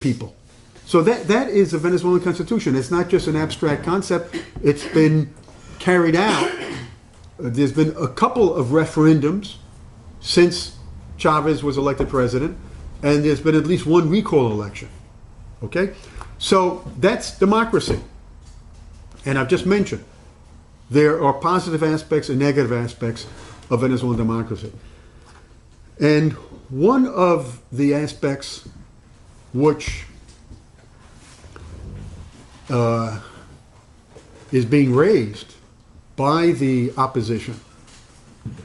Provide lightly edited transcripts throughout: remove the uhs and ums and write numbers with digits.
people. So that is the Venezuelan constitution. It's not just an abstract concept. It's been carried out. There's been a couple of referendums since Chavez was elected president, and there's been at least one recall election. Okay? So that's democracy. And I've just mentioned there are positive aspects and negative aspects of Venezuelan democracy. And one of the aspects which is being raised by the opposition,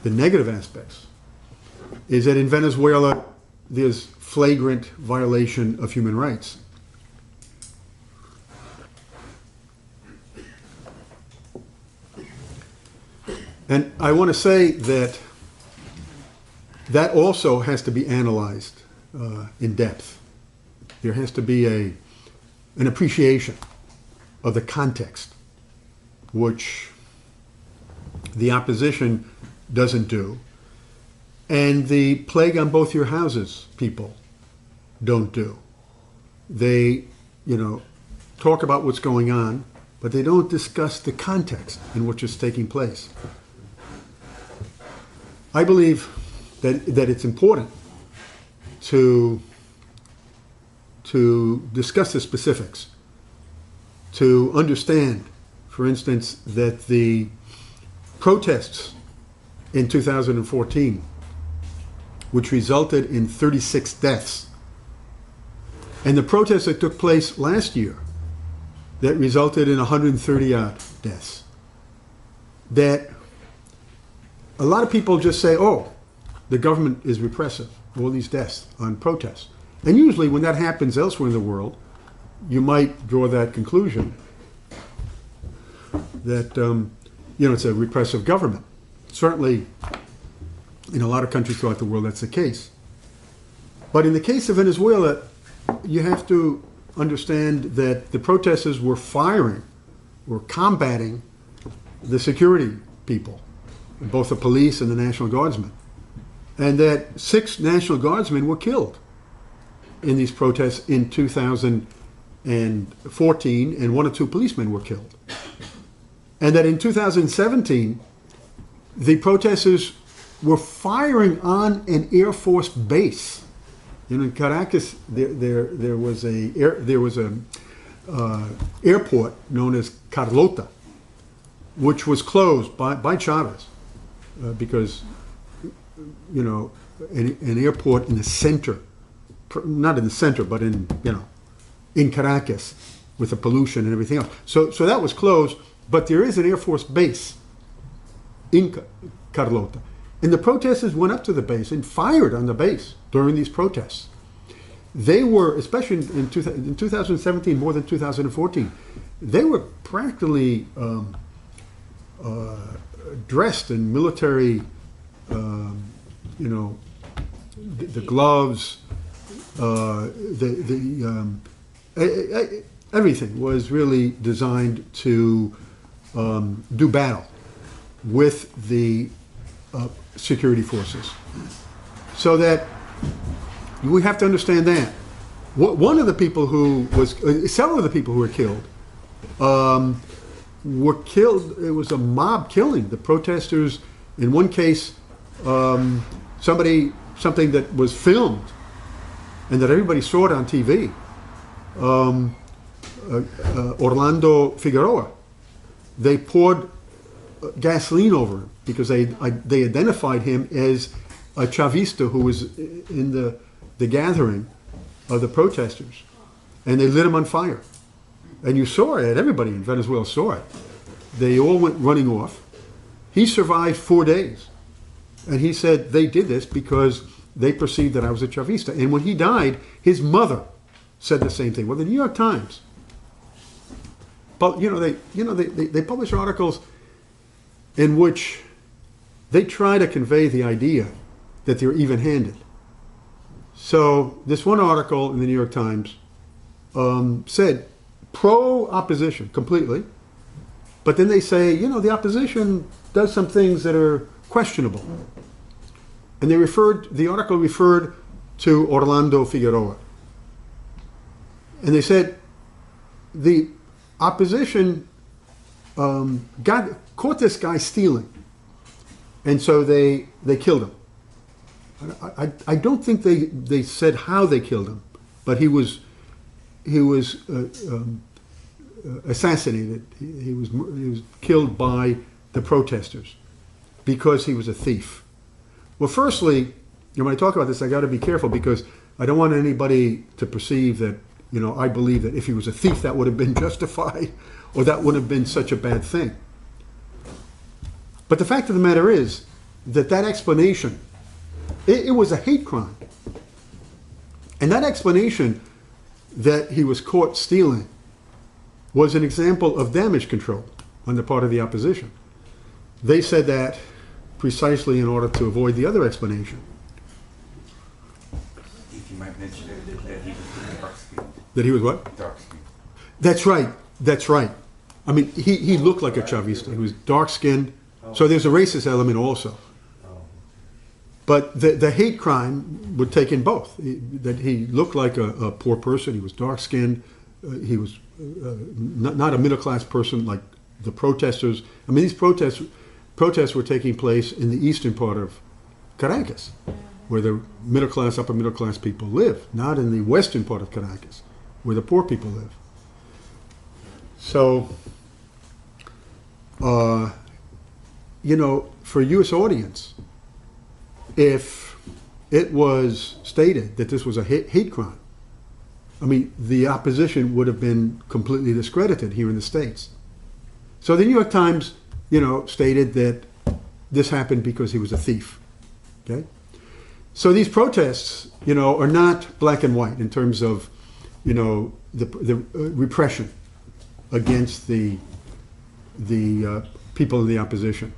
the negative aspects, is that in Venezuela there's flagrant violation of human rights. And I want to say that that also has to be analyzed in depth. There has to be an appreciation of the context, which the opposition doesn't do, and the plague on both your houses people don't do. They, talk about what's going on, but they don't discuss the context in which it's taking place. I believe that it's important to discuss the specifics, to understand, for instance, that the protests in 2014, which resulted in 36 deaths, and the protests that took place last year that resulted in 130-odd deaths, that a lot of people just say, oh, the government is repressive, all these deaths on protests. And usually when that happens elsewhere in the world, you might draw that conclusion that, it's a repressive government. Certainly, in a lot of countries throughout the world, that's the case. But in the case of Venezuela, you have to understand that the protesters were combating the security people, both the police and the National Guardsmen, and that 6 National Guardsmen were killed in these protests in 2014, and 1 or 2 policemen were killed. And that in 2017, the protesters were firing on an Air Force base. In Caracas, there was a airport known as Carlota, which was closed by Chavez because an airport in the center, not in the center, but in Caracas, with the pollution and everything else. So that was closed, but there is an Air Force base in Carlota. And the protesters went up to the base and fired on the base during these protests. They were, especially in 2017, more than 2014, they were practically dressed in military, the gloves, everything was really designed to do battle with the security forces. So that we have to understand that. One of the people who was, several of the people who were killed, it was a mob killing. The protesters, in one case, something that was filmed and that everybody saw it on TV, Orlando Figueroa, they poured gasoline over him because they identified him as a Chavista who was in the gathering of the protesters, and they lit him on fire. And you saw it, everybody in Venezuela saw it. They all went running off. He survived 4 days. And he said they did this because they perceived that I was a Chavista. And when he died, his mother said the same thing. Well, the New York Times, but they publish articles in which they try to convey the idea that they're even-handed. So this one article in the New York Times said pro-opposition completely, but then they say, the opposition does some things that are questionable. And the article referred to Orlando Figueroa. And they said the opposition caught this guy stealing, and so they killed him. I don't think they said how they killed him, but he was assassinated. He was killed by the protesters because he was a thief. Well, firstly, when I talk about this, I got to be careful because I don't want anybody to perceive that, I believe that if he was a thief, that would have been justified or that would have been such a bad thing. But the fact of the matter is that explanation, it was a hate crime. And that explanation that he was caught stealing was an example of damage control on the part of the opposition. They said that precisely in order to avoid the other explanation. If you might mention that he was dark-skinned. That he was what? Dark-skinned. That's right. That's right. I mean, he looked like a Chavista. He was dark-skinned. So there's a racist element also. But the hate crime would take in both. That he looked like a poor person. He was dark-skinned. He was not a middle-class person like the protesters. I mean, these protests were taking place in the eastern part of Caracas, where the middle-class, upper-middle-class people live, not in the western part of Caracas, where the poor people live. So, for a U.S. audience, if it was stated that this was a hate crime, I mean, the opposition would have been completely discredited here in the States. So the New York Times, stated that this happened because he was a thief. Okay? So these protests, are not black and white in terms of, the repression against the people in the opposition.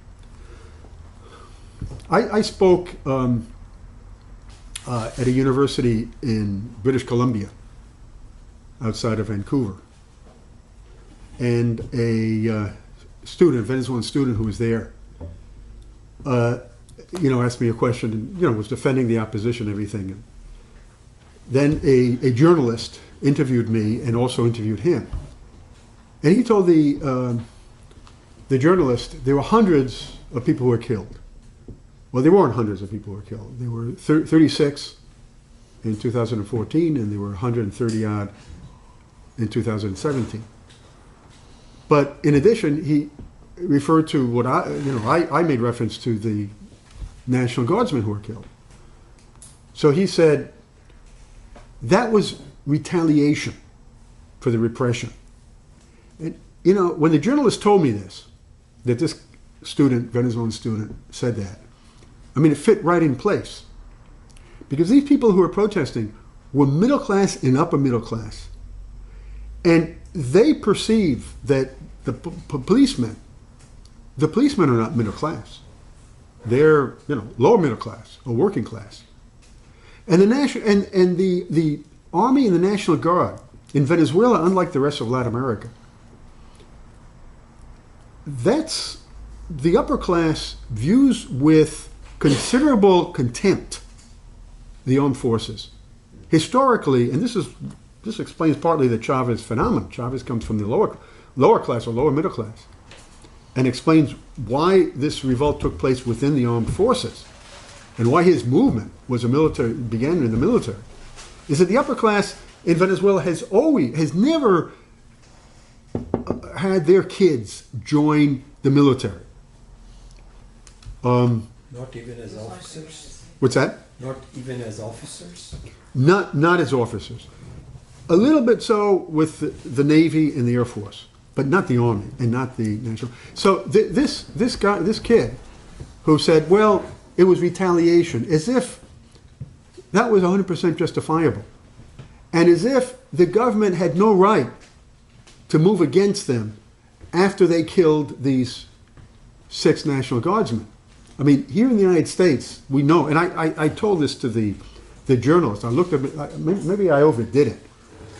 I spoke at a university in British Columbia, outside of Vancouver, and a Venezuelan student who was there, asked me a question and was defending the opposition and everything. And then a journalist interviewed me and also interviewed him, and he told the journalist there were hundreds of people who were killed. Well, there weren't hundreds of people who were killed. There were 36 in 2014, and there were 130 odd in 2017. But in addition, he referred to what I made reference to the National Guardsmen who were killed. So he said that was retaliation for the repression. And when the journalist told me this, that this student, Venezuelan student, said that, I mean, it fit right in place. Because these people who were protesting were middle class and upper middle class. And they perceive that the policemen are not middle class. They're, lower middle class or working class. And the Army and the National Guard in Venezuela, unlike the rest of Latin America, that's the upper class views with considerable contempt the armed forces. Historically, and this explains partly the Chavez phenomenon. Chavez comes from the lower class or lower middle class, and explains why this revolt took place within the armed forces, and why his movement began in the military. Is that the upper class in Venezuela has never had their kids join the military. Not even as officers? What's that? Not even as officers? Not as officers. A little bit so with the Navy and the Air Force, but not the Army and not the National. So this kid who said, well, it was retaliation, as if that was 100% justifiable. And as if the government had no right to move against them after they killed these 6 National Guardsmen. I mean, here in the United States, we know, and I told this to the journalist. I looked at maybe I overdid it,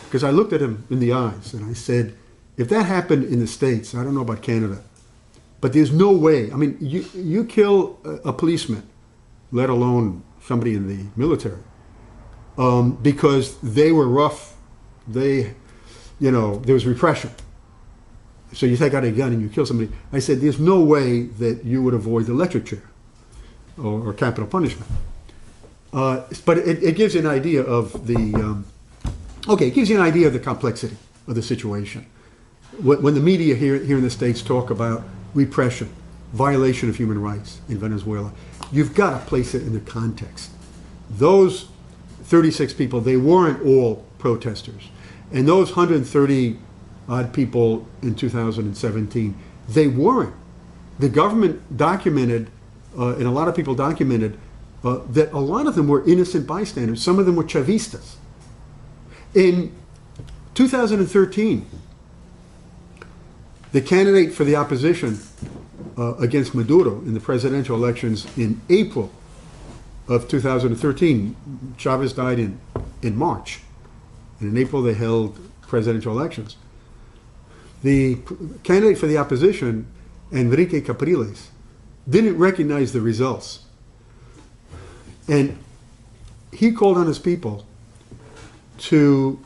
because I looked at him in the eyes and I said, if that happened in the States, I don't know about Canada, but there's no way. I mean, you kill a policeman, let alone somebody in the military, because they were rough, they there was repression. So you take out a gun and you kill somebody. I said, there's no way that you would avoid the electric chair or capital punishment. But it gives you an idea of the, it gives you an idea of the complexity of the situation. When the media here in the States talk about repression, violation of human rights in Venezuela, you've got to place it in the context. Those 36 people, they weren't all protesters. And those 130 odd people in 2017, they weren't. The government documented, and a lot of people documented, that a lot of them were innocent bystanders. Some of them were Chavistas. In 2013, the candidate for the opposition against Maduro in the presidential elections in April of 2013, Chavez died in March. And in April they held presidential elections. The candidate for the opposition, Enrique Capriles, didn't recognize the results. And he called on his people to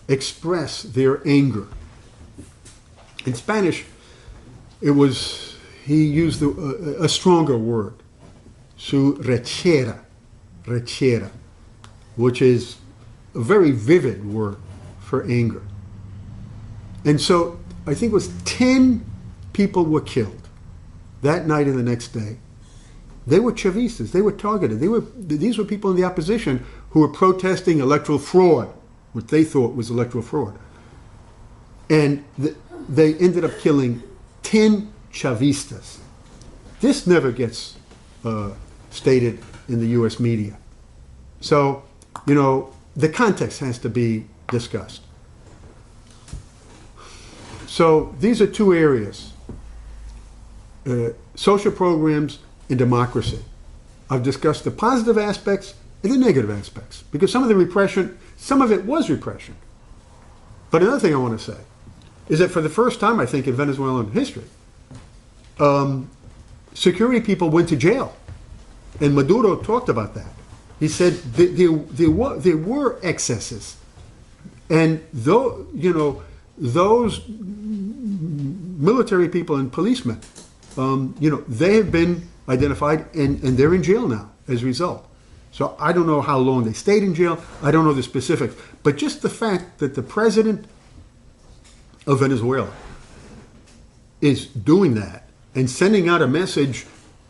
express their anger. In Spanish, he used a stronger word, su rechera, which is a very vivid word for anger. And so I think it was 10 people were killed that night and the next day. They were Chavistas. They were targeted. These were people in the opposition who were protesting electoral fraud, what they thought was electoral fraud. And they ended up killing 10 Chavistas. This never gets stated in the U.S. media. So, the context has to be discussed. So these are two areas, social programs and democracy. I've discussed the positive aspects and the negative aspects, because some of the repression, some of it was repression. But another thing I want to say is that for the first time, I think, in Venezuelan history, security people went to jail. And Maduro talked about that. He said there were excesses. And those military people and policemen, they have been identified and they're in jail now as a result. So I don't know how long they stayed in jail. I don't know the specifics. But just the fact that the president of Venezuela is doing that and sending out a message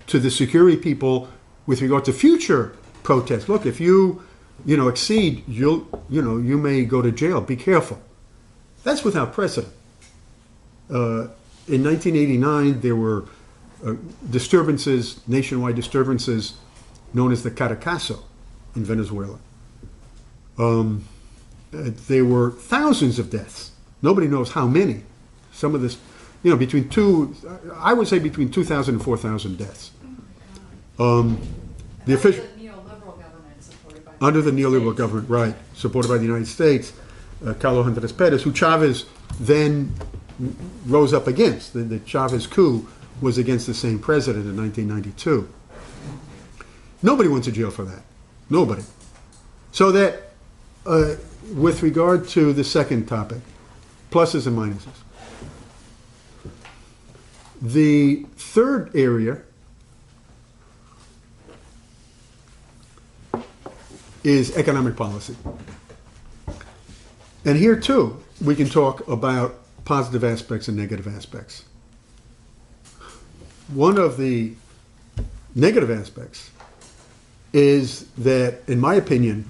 to the security people with regard to future protests. Look, if you exceed, you may go to jail. Be careful. That's without precedent. In 1989, there were nationwide disturbances known as the Caracazo in Venezuela. There were thousands of deaths. Nobody knows how many. Some of this, I would say between 2,000 and 4,000 deaths. The official neoliberal government supported by under the neoliberal government, right, supported by the United States, Carlos Andrés Pérez, who Chavez then rose up against. The Chavez coup was against the same president in 1992. Nobody went to jail for that. Nobody. So that, with regard to the second topic, pluses and minuses. The third area is economic policy. And here too, we can talk about positive aspects and negative aspects. One of the negative aspects is that, in my opinion,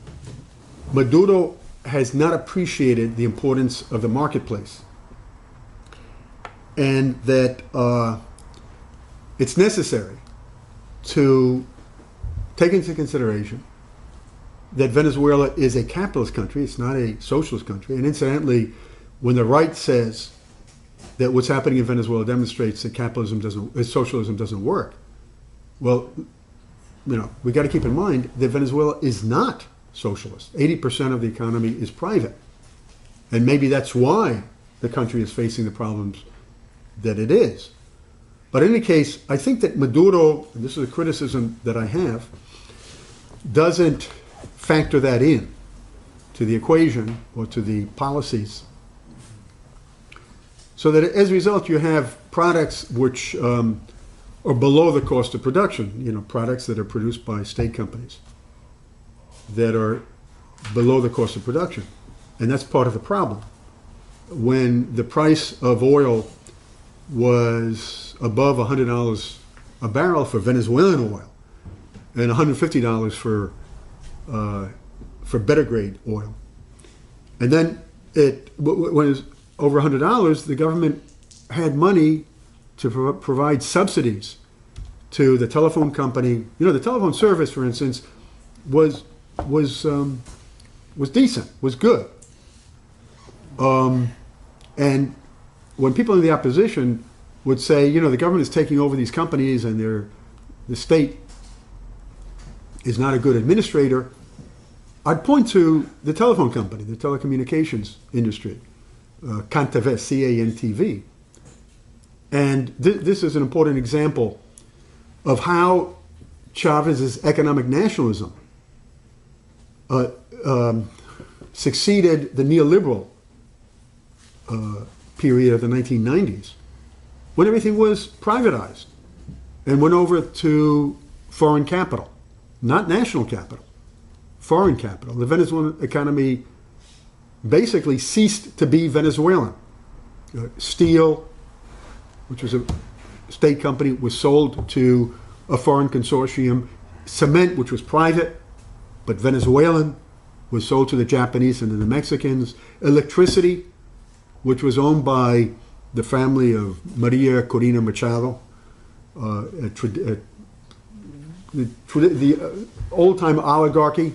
Maduro has not appreciated the importance of the marketplace, and that it's necessary to take into consideration that Venezuela is a capitalist country. It's not a socialist country. And incidentally, when the right says that what's happening in Venezuela demonstrates that socialism doesn't work, well, we got to keep in mind that Venezuela is not socialist. 80% of the economy is private. And maybe that's why the country is facing the problems that it is. But in any case, I think that Maduro, and this is a criticism that I have, doesn't factor that in to the equation or to the policies So that as a result, you have products which are below the cost of production, you know, products that are produced by state companies that are below the cost of production. And that's part of the problem. When the price of oil was above $100 a barrel for Venezuelan oil and $150 for better grade oil, and then when it was over $100, the government had money to provide subsidies to the telephone company. You know, the telephone service, for instance, was decent, was good. And when people in the opposition would say, you know, the government is taking over these companies and the state is not a good administrator, I'd point to the telephone company, the telecommunications industry, CANTV, C-A-N-T-V. And this is an important example of how Chavez's economic nationalism succeeded the neoliberal period of the 1990s, when everything was privatized and went over to foreign capital, not national capital, foreign capital. The Venezuelan economy basically ceased to be Venezuelan. Steel, which was a state company, was sold to a foreign consortium. Cement, which was private but Venezuelan, was sold to the Japanese and the Mexicans. Electricity, which was owned by the family of Maria Corina Machado, the old-time oligarchy.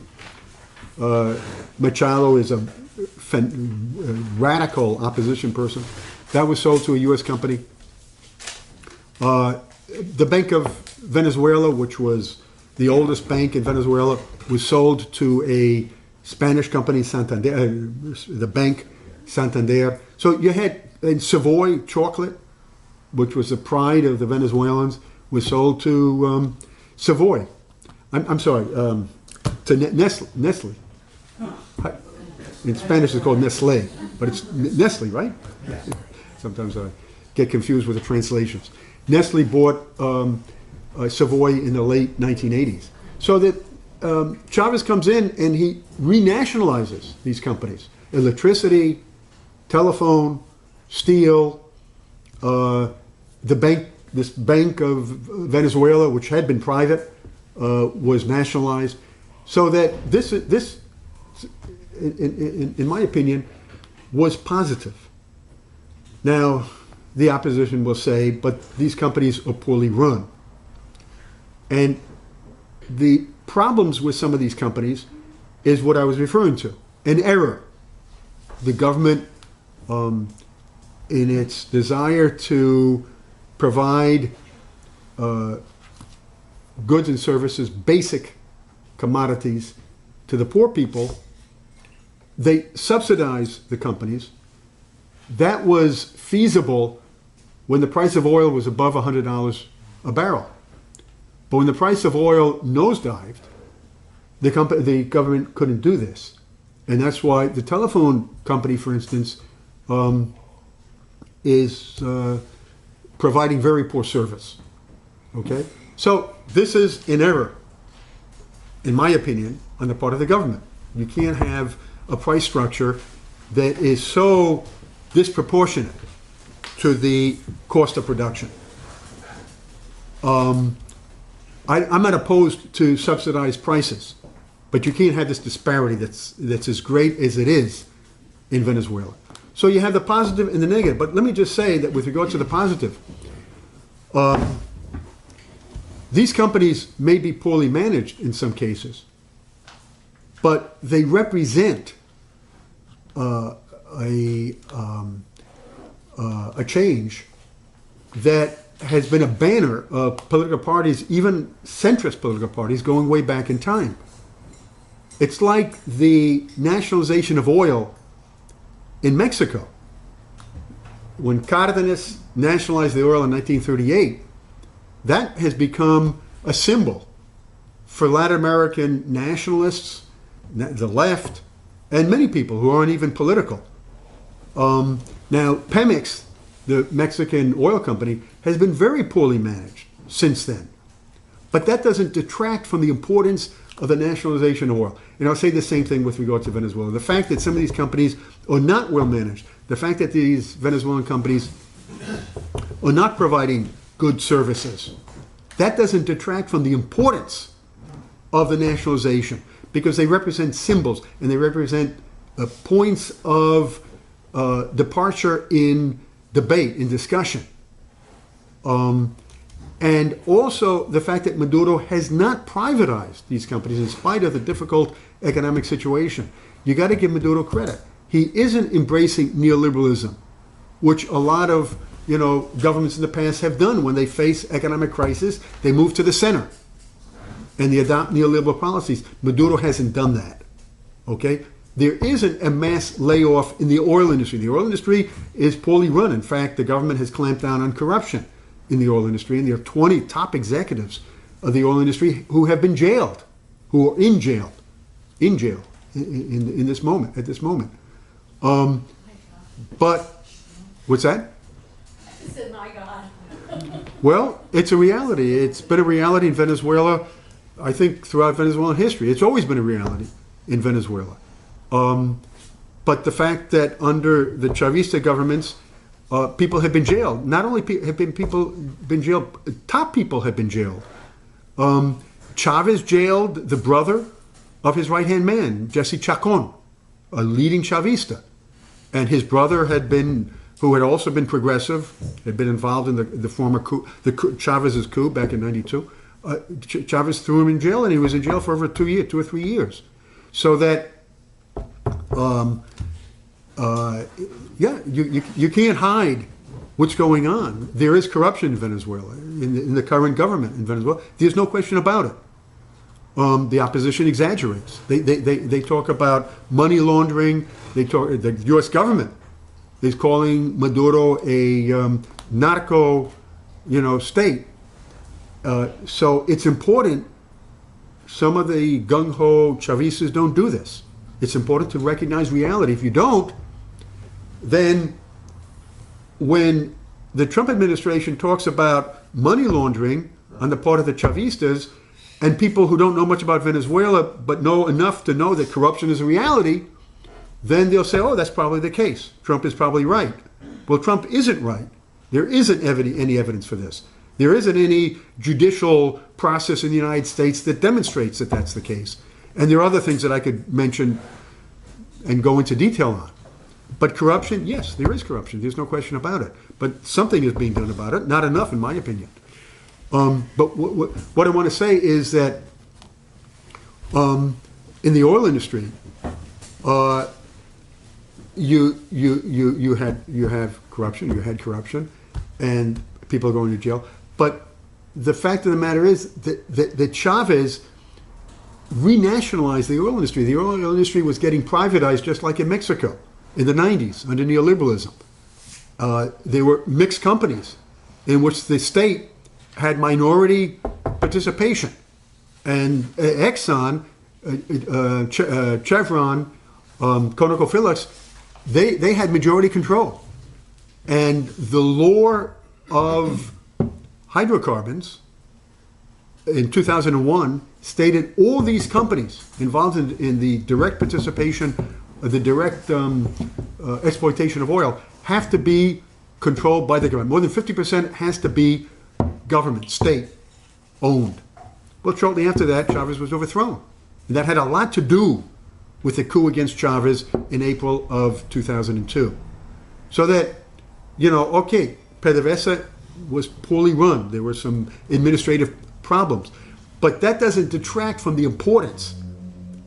Machado is a radical opposition person. That was sold to a U.S. company. The Bank of Venezuela, which was the oldest bank in Venezuela, was sold to a Spanish company, Santander, the bank Santander. So you had in Savoy chocolate, which was the pride of the Venezuelans, was sold to Savoy. I'm sorry, to Nestle. In Spanish it's called Nestle, but it's Nestle, right? Sometimes I get confused with the translations. Nestle bought Savoy in the late 1980s. So that Chavez comes in and he renationalizes these companies. Electricity, telephone, steel, this Bank of Venezuela, which had been private, was nationalized. So that this in my opinion, was positive. Now, the opposition will say, but these companies are poorly run. And the problems with some of these companies is what I was referring to, an error. The government, in its desire to provide goods and services, basic commodities to the poor people, they subsidize the companies. That was feasible when the price of oil was above $100 a barrel. But when the price of oil nosedived, the government couldn't do this. And that's why the telephone company, for instance, is providing very poor service. Okay? So this is an error, in my opinion, on the part of the government. You can't have a price structure that is so disproportionate to the cost of production. I'm not opposed to subsidized prices, but you can't have this disparity that's as great as it is in Venezuela. So you have the positive and the negative. But let me just say that with regard to the positive, these companies may be poorly managed in some cases, but they represent a change that has been a banner of political parties, even centrist political parties, going way back in time. It's like the nationalization of oil in Mexico. When Cardenas nationalized the oil in 1938, that has become a symbol for Latin American nationalists, the left, and many people who aren't even political. Now, Pemex the Mexican oil company, has been very poorly managed since then. But that doesn't detract from the importance of the nationalization of oil. And I'll say the same thing with regard to Venezuela. The fact that some of these companies are not well managed, the fact that these Venezuelan companies are not providing good services, that doesn't detract from the importance of the nationalization, because they represent symbols and they represent points of departure in debate, in discussion. And also the fact that Maduro has not privatized these companies in spite of the difficult economic situation. You got to give Maduro credit. He isn't embracing neoliberalism, which a lot of governments in the past have done. When they face economic crisis, they move to the center and they adopt neoliberal policies. Maduro hasn't done that. Okay? There isn't a mass layoff in the oil industry. The oil industry is poorly run. In fact, the government has clamped down on corruption in the oil industry, and there are 20 top executives of the oil industry who have been jailed, who are in jail in this moment, at this moment. But, what's that? I said, my God. Well, it's a reality. It's been a reality in Venezuela, I think, throughout Venezuelan history. It's always been a reality in Venezuela. But the fact that under the Chavista governments, people have been jailed. Not only have people been jailed, top people have been jailed. Chavez jailed the brother of his right-hand man, Jesse Chacon, a leading Chavista. And his brother who had also been progressive, had been involved in the former coup, Chavez's coup back in '92. Chavez threw him in jail, and he was in jail for over 2 or 3 years. So that, you can't hide what's going on. There is corruption in Venezuela, in the current government in Venezuela. There's no question about it. The opposition exaggerates. They talk about money laundering. The U.S. government is calling Maduro a narco, state. So it's important. Some of the gung-ho Chavistas don't do this. It's important to recognize reality. If you don't, then when the Trump administration talks about money laundering on the part of the Chavistas and people who don't know much about Venezuela but know enough to know that corruption is a reality, then they'll say, oh, that's probably the case. Trump is probably right. Well, Trump isn't right. There isn't any evidence for this. There isn't any judicial process in the United States that demonstrates that that's the case. And there are other things that I could mention and go into detail on. But corruption, yes, there is corruption. There's no question about it. But something is being done about it. Not enough, in my opinion. But what I want to say is that in the oil industry, you have corruption. You had corruption, and people are going to jail. But the fact of the matter is that Chavez renationalized the oil industry. The oil industry was getting privatized just like in Mexico in the 90s under neoliberalism. There were mixed companies in which the state had minority participation. And Exxon, Chevron, ConocoPhillips, they had majority control. And the law of hydrocarbons in 2001 stated all these companies involved in the direct participation, the direct exploitation of oil have to be controlled by the government. More than 50% has to be government, state owned. Well, shortly after that, Chavez was overthrown. And that had a lot to do with the coup against Chavez in April of 2002. So that, okay, PDVSA was poorly run. There were some administrative problems. But that doesn't detract from the importance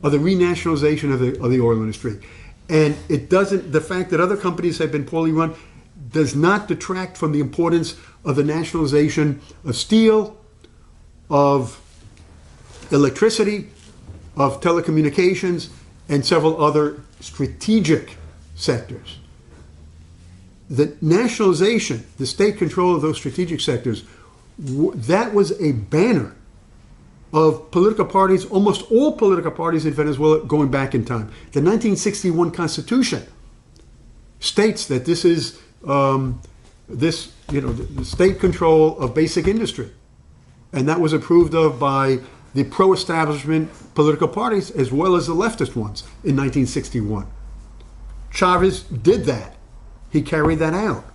of the renationalization of the oil industry. And it doesn't, the fact that other companies have been poorly run does not detract from the importance of the nationalization of steel, of electricity, of telecommunications, and several other strategic sectors. The nationalization, the state control of those strategic sectors, that was a banner of political parties, almost all political parties in Venezuela going back in time. The 1961 Constitution states that this is this, the state control of basic industry. And that was approved of by the pro-establishment political parties as well as the leftist ones in 1961. Chavez did that. He carried that out.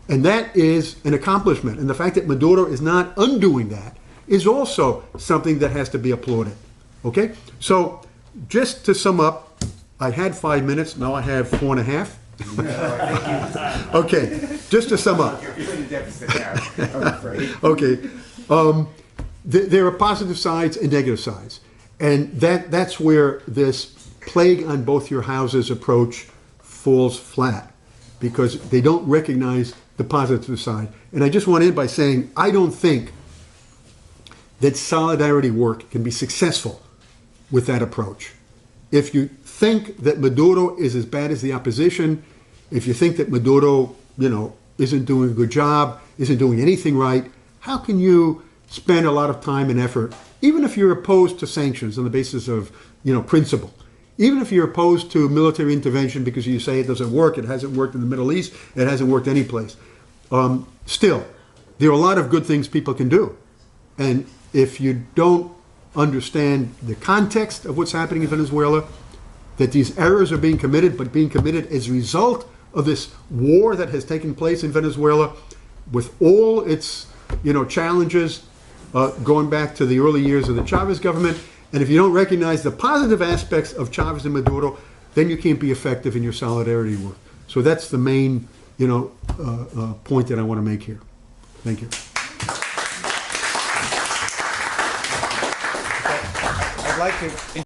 And that is an accomplishment. And the fact that Maduro is not undoing that is also something that has to be applauded. Okay? So, just to sum up, I had 5 minutes, now I have 4.5. Okay, just to sum up. You're in a deficit now, I'm afraid. Okay. There are positive sides and negative sides. And that's where this plague on both your houses approach falls flat, because they don't recognize the positive side. And I just want to end by saying, I don't think that solidarity work can be successful with that approach. If you think that Maduro is as bad as the opposition, if you think that Maduro, isn't doing a good job, isn't doing anything right, how can you spend a lot of time and effort, even if you're opposed to sanctions on the basis of, principle, even if you're opposed to military intervention because you say it doesn't work, it hasn't worked in the Middle East, it hasn't worked anyplace. Still, there are a lot of good things people can do. And if you don't understand the context of what's happening in Venezuela, that these errors are being committed, but being committed as a result of this war that has taken place in Venezuela, with all its challenges going back to the early years of the Chavez government. And if you don't recognize the positive aspects of Chavez and Maduro, then you can't be effective in your solidarity work. So that's the main point that I want to make here. Thank you. I'd like to